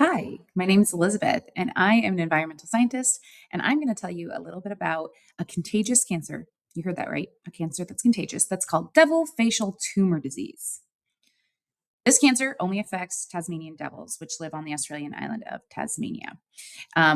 Hi, my name is Elizabeth, and I am an environmental scientist, and I'm going to tell you a little bit about a contagious cancer. You heard that right? A cancer that's contagious. That's called Devil Facial Tumor Disease. This cancer only affects Tasmanian devils, which live on the Australian island of Tasmania.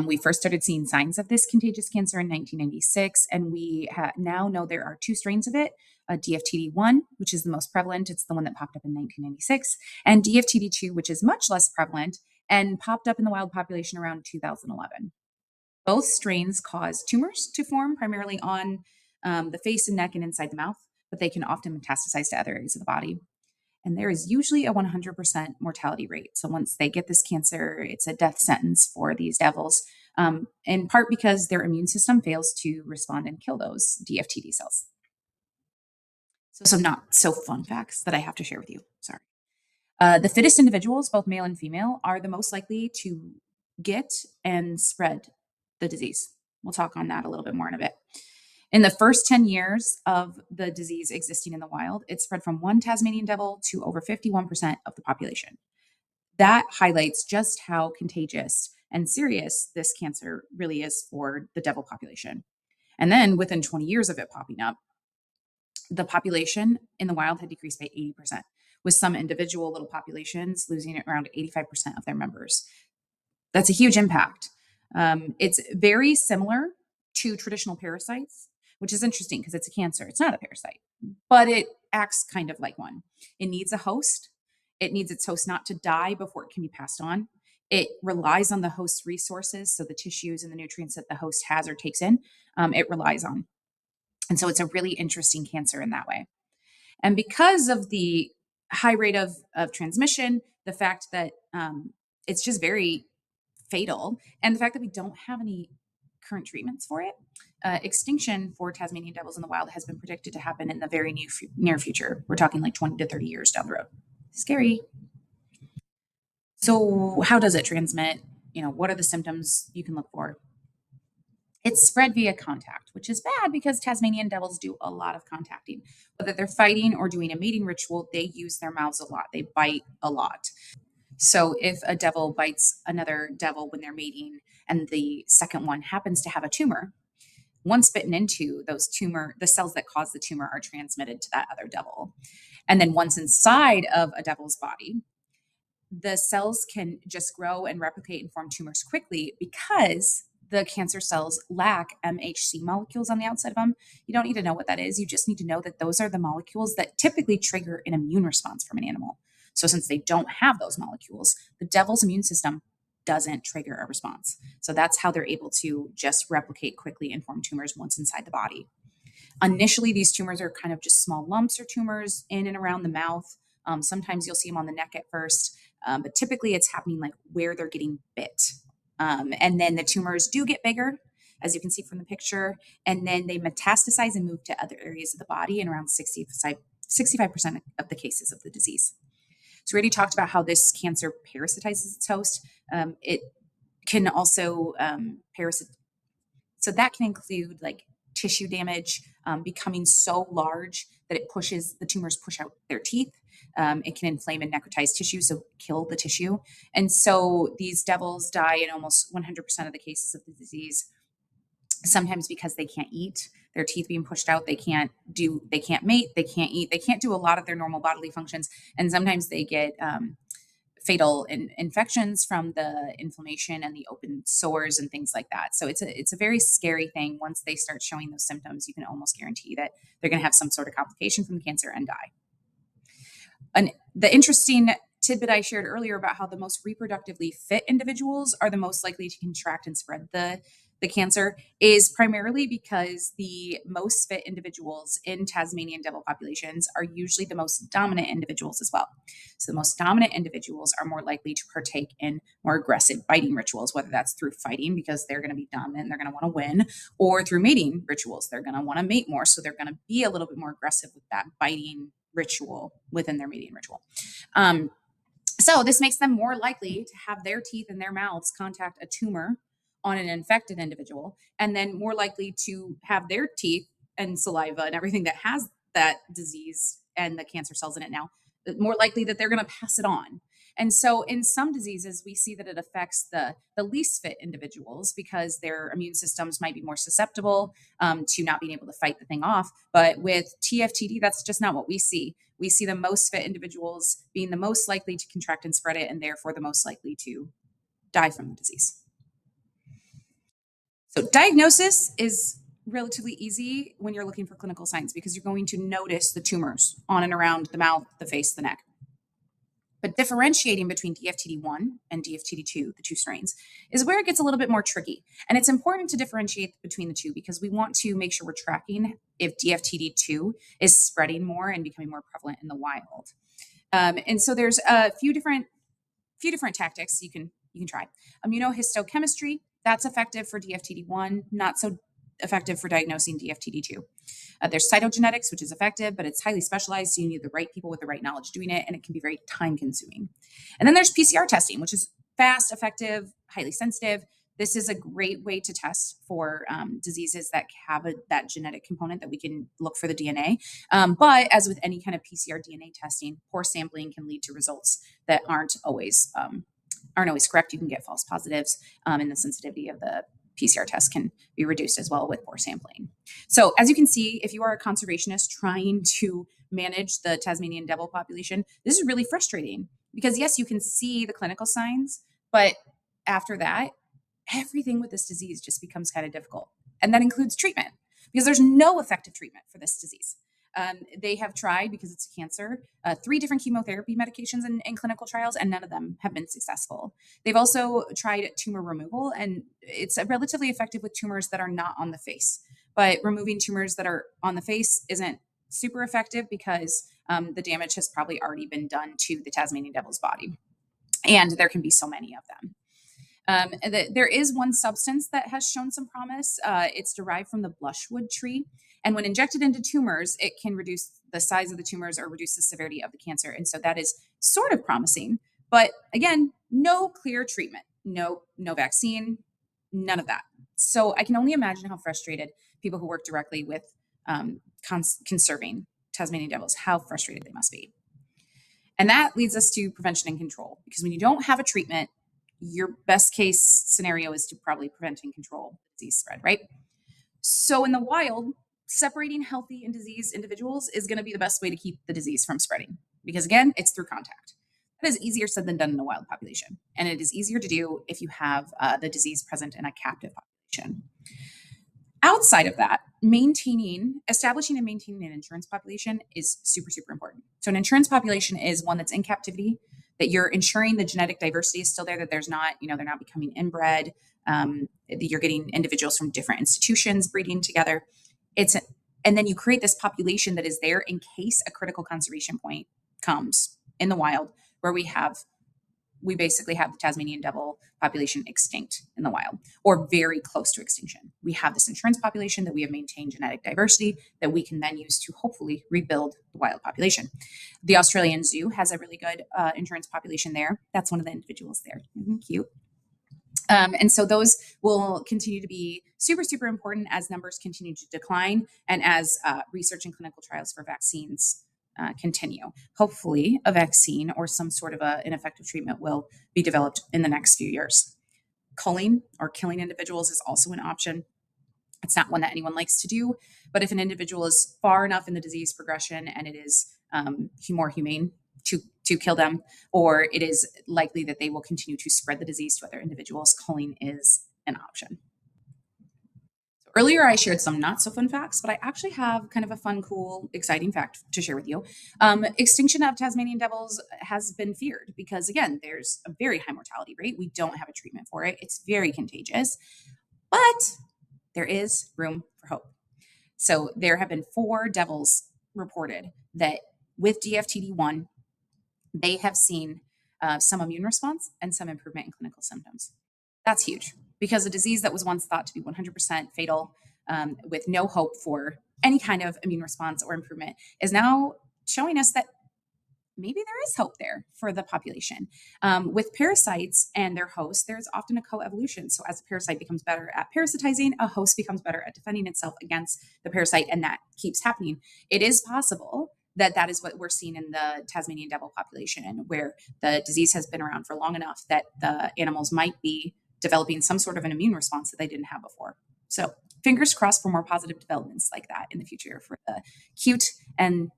We first started seeing signs of this contagious cancer in 1996, and we now know there are two strains of it, DFTD1, which is the most prevalent. It's the one that popped up in 1996, and DFTD2, which is much less prevalent and popped up in the wild population around 2011. Both strains cause tumors to form primarily on the face and neck and inside the mouth, but they can often metastasize to other areas of the body. And there is usually a 100% mortality rate. So once they get this cancer, it's a death sentence for these devils, in part because their immune system fails to respond and kill those DFTD cells. So some not so fun facts that I have to share with you. Sorry. The fittest individuals, both male and female, are the most likely to get and spread the disease. We'll talk on that a little bit more in a bit. In the first 10 years of the disease existing in the wild, it spread from one Tasmanian devil to over 51% of the population. That highlights just how contagious and serious this cancer really is for the devil population. And then within 20 years of it popping up, the population in the wild had decreased by 80%, with some individual little populations losing around 85% of their members. That's a huge impact. It's very similar to traditional parasites, which is interesting because it's a cancer. It's not a parasite, but it acts kind of like one. It needs a host. It needs its host not to die before it can be passed on. It relies on the host's resources, so the tissues and the nutrients that the host has or takes in, it relies on. And so it's a really interesting cancer in that way. And because of the high rate of transmission, the fact that it's just very fatal, and the fact that we don't have any current treatments for it, extinction for Tasmanian devils in the wild has been predicted to happen in the very near future. We're talking like 20 to 30 years down the road. Scary. So, how does it transmit? What are the symptoms you can look for? It's spread via contact, which is bad because Tasmanian devils do a lot of contacting. Whether they're fighting or doing a mating ritual, they use their mouths a lot. They bite a lot. So if a devil bites another devil when they're mating and the second one happens to have a tumor, once bitten into the cells that cause the tumor are transmitted to that other devil. And then once inside of a devil's body, the cells can just grow and replicate and form tumors quickly because the cancer cells lack MHC molecules on the outside of them. You don't need to know what that is. You just need to know that those are the molecules that typically trigger an immune response from an animal. So since they don't have those molecules, the devil's immune system doesn't trigger a response. So that's how they're able to just replicate quickly and form tumors once inside the body. Initially, these tumors are kind of just small lumps or tumors in and around the mouth. Sometimes you'll see them on the neck at first, but typically it's happening like where they're getting bit. And then the tumors do get bigger, as you can see from the picture, and then they metastasize and move to other areas of the body in around 65% of the cases of the disease. So we already talked about how this cancer parasitizes its host. It can also parasite. So that can include like tissue damage, becoming so large that the tumors push out their teeth. It can inflame and necrotize tissue, so kill the tissue. And so these devils die in almost 100% of the cases of the disease, sometimes because they can't eat, their teeth being pushed out, they can't mate, they can't eat, they can't do a lot of their normal bodily functions. And sometimes they get fatal infections from the inflammation and the open sores and things like that. So it's a very scary thing. Once they start showing those symptoms, you can almost guarantee that they're going to have some sort of complication from the cancer and die. And the interesting tidbit I shared earlier about how the most reproductively fit individuals are the most likely to contract and spread the cancer is primarily because the most fit individuals in Tasmanian devil populations are usually the most dominant individuals as well. So the most dominant individuals are more likely to partake in more aggressive biting rituals, whether that's through fighting because they're going to be dominant and they're going to want to win, or through mating rituals. They're going to want to mate more, so they're going to be a little bit more aggressive with that biting ritual within their mating ritual. So this makes them more likely to have their teeth and their mouths contact a tumor on an infected individual, and then more likely to have their teeth and saliva and everything that has that disease and the cancer cells in it now, more likely that they're going to pass it on. And so in some diseases, we see that it affects the least fit individuals because their immune systems might be more susceptible to not being able to fight the thing off. But with TFTD, that's just not what we see. We see the most fit individuals being the most likely to contract and spread it, and therefore the most likely to die from the disease. So diagnosis is relatively easy when you're looking for clinical signs because you're going to notice the tumors on and around the mouth, the face, the neck. But differentiating between DFTD1 and DFTD2, the two strains, is where it gets a little bit more tricky. And it's important to differentiate between the two because we want to make sure we're tracking if DFTD2 is spreading more and becoming more prevalent in the wild. And so there's a few different tactics you can try. Immunohistochemistry, that's effective for DFTD1, not so effective for diagnosing DFTD2. There's cytogenetics, which is effective, but it's highly specialized, so you need the right people with the right knowledge doing it, and it can be very time consuming. And then there's PCR testing, which is fast, effective, highly sensitive. This is a great way to test for diseases that have that genetic component that we can look for the DNA. But as with any kind of PCR DNA testing, poor sampling can lead to results that aren't always correct. You can get false positives, and the sensitivity of the PCR test can be reduced as well with poor sampling. So as you can see, if you are a conservationist trying to manage the Tasmanian devil population, this is really frustrating because yes, you can see the clinical signs, but after that, everything with this disease just becomes kind of difficult. And that includes treatment because there's no effective treatment for this disease. They have tried, because it's a cancer, 3 different chemotherapy medications in clinical trials, and none of them have been successful. They've also tried tumor removal, and it's relatively effective with tumors that are not on the face. But removing tumors that are on the face isn't super effective because the damage has probably already been done to the Tasmanian devil's body. And there can be so many of them. There is one substance that has shown some promise. It's derived from the blushwood tree. And when injected into tumors, it can reduce the size of the tumors or reduce the severity of the cancer. And so that is sort of promising. But again, no clear treatment, no vaccine, none of that. So I can only imagine how frustrated people who work directly with conserving Tasmanian devils, how frustrated they must be. And that leads us to prevention and control, because when you don't have a treatment, your best case scenario is to probably prevent and control disease spread, right? So in the wild, separating healthy and diseased individuals is going to be the best way to keep the disease from spreading, because again, it's through contact. That is easier said than done in the wild population. And it is easier to do if you have the disease present in a captive population. Outside of that, establishing and maintaining an insurance population is super, super important. So an insurance population is one that's in captivity, that you're ensuring the genetic diversity is still there, that there's not, they're not becoming inbred, that you're getting individuals from different institutions breeding together. And then you create this population that is there in case a critical conservation point comes in the wild, where we basically have the Tasmanian devil population extinct in the wild or very close to extinction. We have this insurance population that we have maintained genetic diversity that we can then use to hopefully rebuild the wild population. The Australian Zoo has a really good insurance population there. That's one of the individuals there. Cute. And so those will continue to be super, super important as numbers continue to decline and as research and clinical trials for vaccines continue. Hopefully a vaccine or some sort of an effective treatment will be developed in the next few years. Culling or killing individuals is also an option. It's not one that anyone likes to do, but if an individual is far enough in the disease progression and it is more humane to kill them, or it is likely that they will continue to spread the disease to other individuals, culling is an option. Earlier, I shared some not so fun facts, but I actually have kind of a fun, cool, exciting fact to share with you. Extinction of Tasmanian devils has been feared because, again, there's a very high mortality rate. We don't have a treatment for it. It's very contagious, but there is room for hope. So there have been 4 devils reported that with DFTD1, they have seen some immune response and some improvement in clinical symptoms. That's huge, because a disease that was once thought to be 100% fatal with no hope for any kind of immune response or improvement is now showing us that maybe there is hope there for the population. With parasites and their hosts, there's often a coevolution. So as a parasite becomes better at parasitizing, a host becomes better at defending itself against the parasite, and that keeps happening. It is possible that is what we're seeing in the Tasmanian devil population, where the disease has been around for long enough that the animals might be developing some sort of an immune response that they didn't have before. So fingers crossed for more positive developments like that in the future for the cute and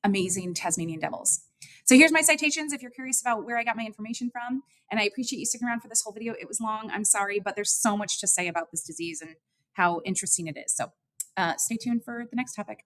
amazing Tasmanian devils. So here's my citations if you're curious about where I got my information from. And I appreciate you sticking around for this whole video. It was long. I'm sorry, but there's so much to say about this disease and how interesting it is. So stay tuned for the next topic.